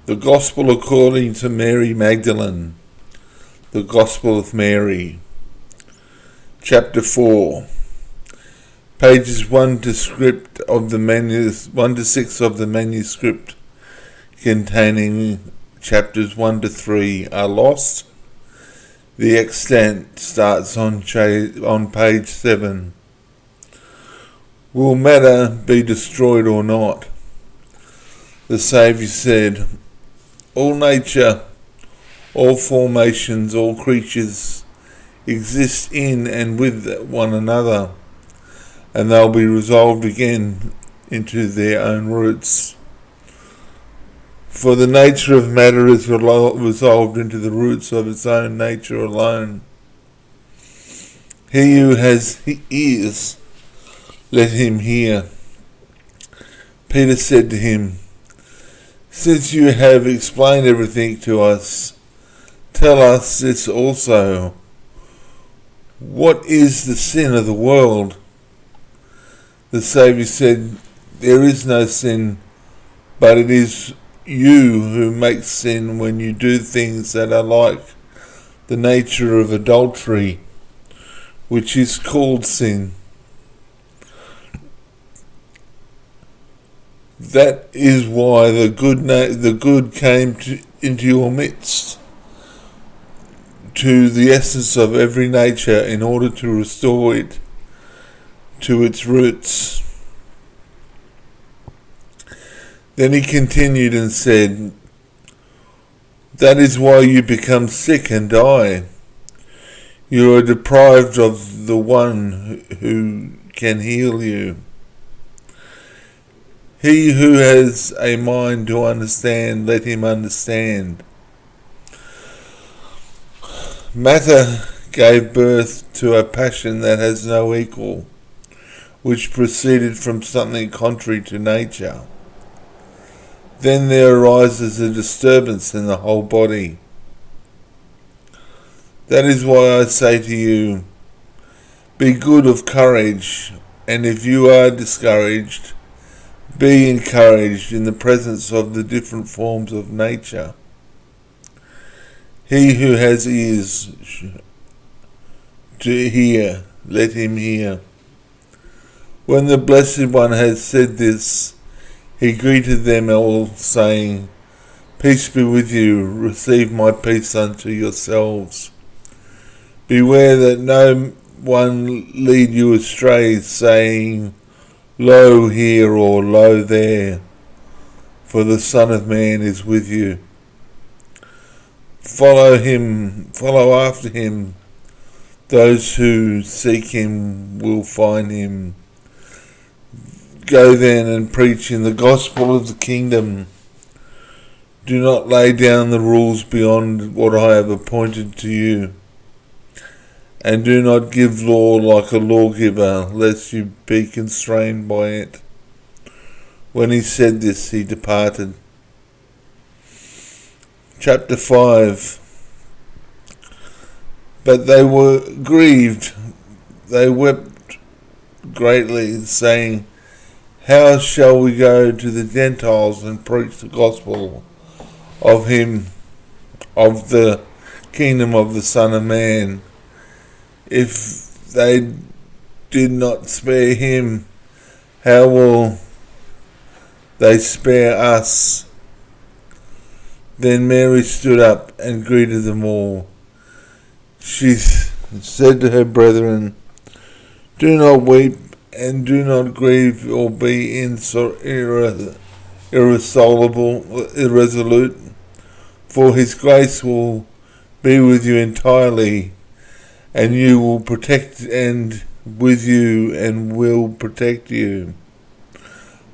The Gospel according to Mary Magdalene. The Gospel of Mary. Chapter 4. Pages 1 to 6 of the manuscript containing chapters 1 to 3 are lost. The extant starts on page 7. Will matter be destroyed or not? The Saviour said, all nature, all formations, all creatures exist in and with one another, and they'll be resolved again into their own roots. For the nature of matter is resolved into the roots of its own nature alone. He who has ears, let him hear. Peter said to him, since you have explained everything to us, tell us this also. What is the sin of the world? The Saviour said, there is no sin, but it is you who make sin when you do things that are like the nature of adultery, which is called sin. That is why the good came into your midst, to the essence of every nature, in order to restore it to its roots. Then he continued and said, that is why you become sick and die. You are deprived of the one who can heal you. He who has a mind to understand, let him understand. Matter gave birth to a passion that has no equal, which proceeded from something contrary to nature. Then there arises a disturbance in the whole body. That is why I say to you, be good of courage, and if you are discouraged, be encouraged in the presence of the different forms of nature. He who has ears to hear, let him hear. When the Blessed One had said this, he greeted them all, saying, peace be with you, receive my peace unto yourselves. Beware that no one lead you astray, saying, lo here or lo there, for the Son of Man is with you. Follow after him. Those who seek him will find him. Go then and preach in the gospel of the kingdom. Do not lay down the rules beyond what I have appointed to you. And do not give law like a lawgiver, lest you be constrained by it. When he said this, he departed. Chapter 5. But they were grieved, they wept greatly, saying, how shall we go to the Gentiles and preach the gospel of him, of the kingdom of the Son of Man? If they did not spare him, how will they spare us? Then Mary stood up and greeted them all. She said to her brethren, do not weep and do not grieve or be irresolute, for his grace will be with you entirely, and you will protect and with you and will protect you.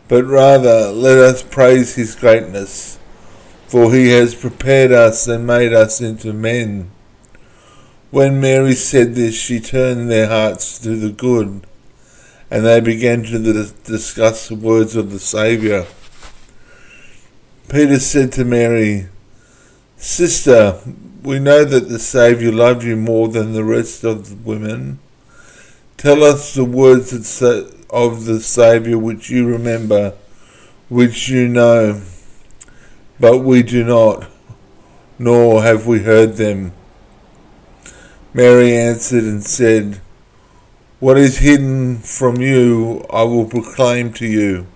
But rather let us praise his greatness, for he has prepared us and made us into men. When Mary said this, she turned their hearts to the good, and they began to discuss the words of the Saviour. Peter said to Mary, sister, we know that the Saviour loved you more than the rest of the women. Tell us the words of the Saviour which you remember, which you know. but we do not, nor have we heard them." Mary answered and said, "What is hidden from you I will proclaim to you."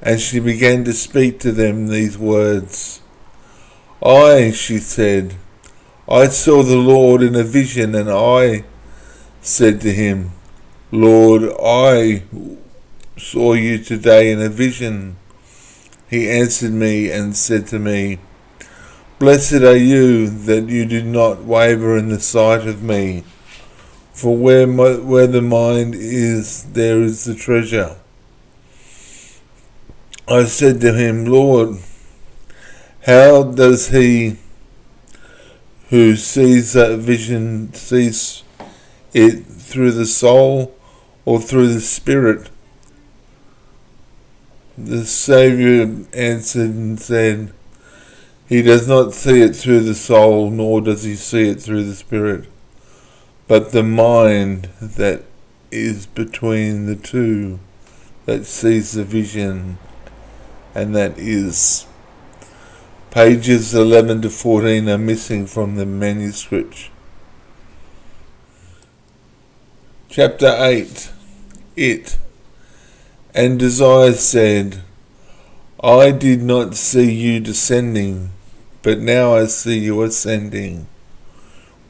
And she began to speak to them these words. She said, "I saw the Lord in a vision, and I said to him, 'Lord, I saw you today in a vision.' He answered me and said to me, 'Blessed are you that you did not waver in the sight of me, for where the mind is, there is the treasure.' I said to him, 'Lord, how does he who sees that vision sees it through the soul or through the spirit?' The Saviour answered and said, 'He does not see it through the soul, nor does he see it through the spirit, but the mind that is between the two that sees the vision, and that is.'" Pages 11 to 14 are missing from the manuscript. Chapter 8. It. And Desire said, "I did not see you descending, but now I see you ascending.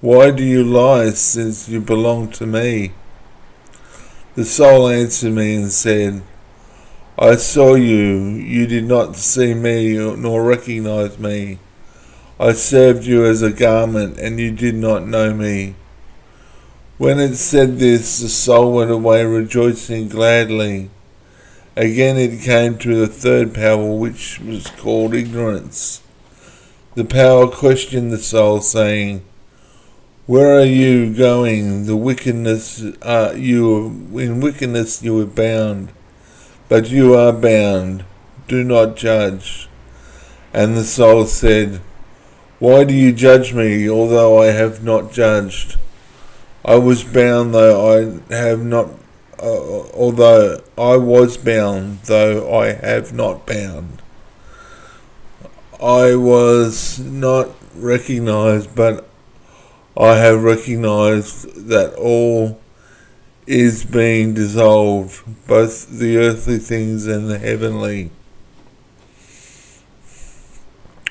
Why do you lie, since you belong to me?" The soul answered me and said, "I saw you. You did not see me nor recognize me. I served you as a garment, and you did not know me." When it said this, the soul went away rejoicing gladly. Again it came to the third power, which was called Ignorance. The power questioned the soul, saying, "Where are you going? In wickedness you are bound. But you are bound. Do not judge." And the soul said, "Why do you judge me, although I have not judged? I was bound, though I was bound, though I have not bound. I was not recognized, but I have recognized that all is being dissolved, both the earthly things and the heavenly."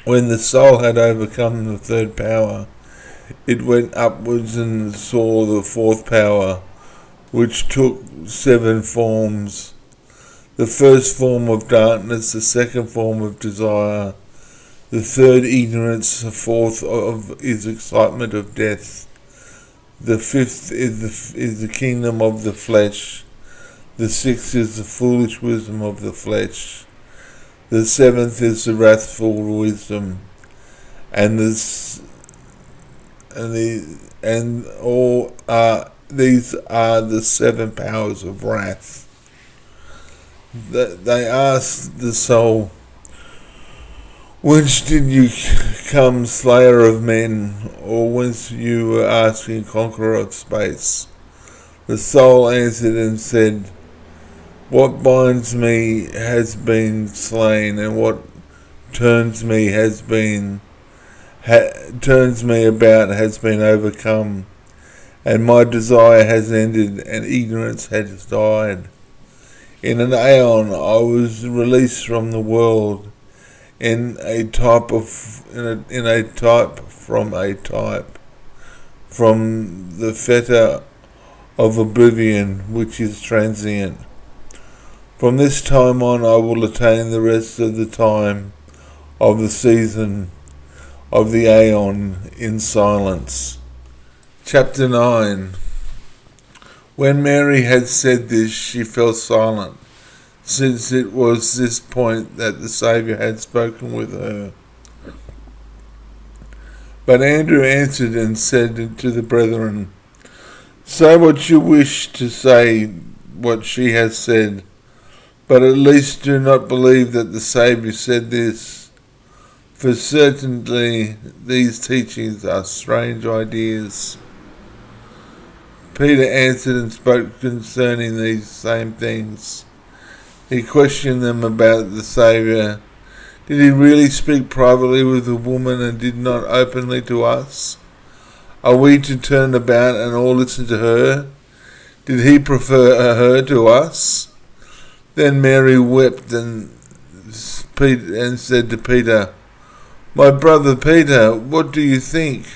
When the soul had overcome the third power, it went upwards and saw the fourth power, which took 7 forms: the first form of darkness, the second form of desire, the third ignorance, the fourth is excitement of death, the fifth is the kingdom of the flesh, the sixth is the foolish wisdom of the flesh, the seventh is the wrathful wisdom, these are the 7 powers of wrath. They asked the soul, "Whence did you come, slayer of men, or whence you were asking, conqueror of space?" The soul answered and said, "What binds me has been slain, and what turns me about has been overcome, and my desire has ended, and ignorance has died. In an aeon I was released from the world, in a type from the fetter of oblivion, which is transient. From this time on I will attain the rest of the time of the season of the aeon in silence." Chapter 9. When Mary had said this, she fell silent, since it was this point that the Saviour had spoken with her. But Andrew answered and said to the brethren, "Say what you wish to say, what she has said, but at least do not believe that the Saviour said this, for certainly these teachings are strange ideas." Peter answered and spoke concerning these same things. He questioned them about the Saviour, Did he really speak privately with the woman and did not openly to us? Are we to turn about and all listen to her? Did he prefer her to us? Then Mary wept and said to Peter, My brother Peter, what do you think?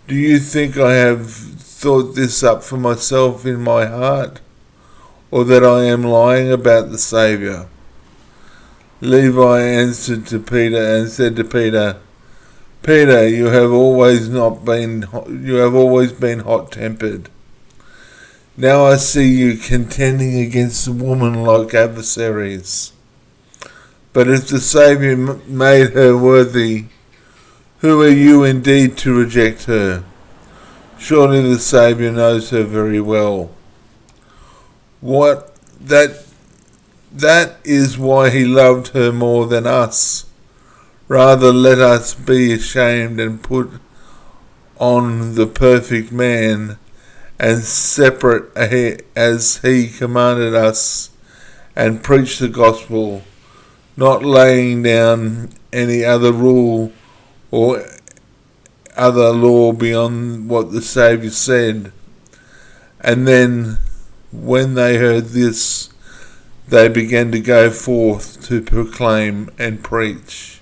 Do you think I have thought this up for myself in my heart, or that I am lying about the Saviour? Levi answered to Peter and said to Peter, Peter, you have always been hot-tempered. Now I see you contending against a woman like adversaries. But if the Saviour made her worthy, who are you indeed to reject her? Surely the Saviour knows her very well. That is why he loved her more than us. Rather let us be ashamed and put on the perfect man and separate as he commanded us and preach the gospel, not laying down any other rule or other law beyond what the Saviour said. And then when they heard this, they began to go forth to proclaim and preach.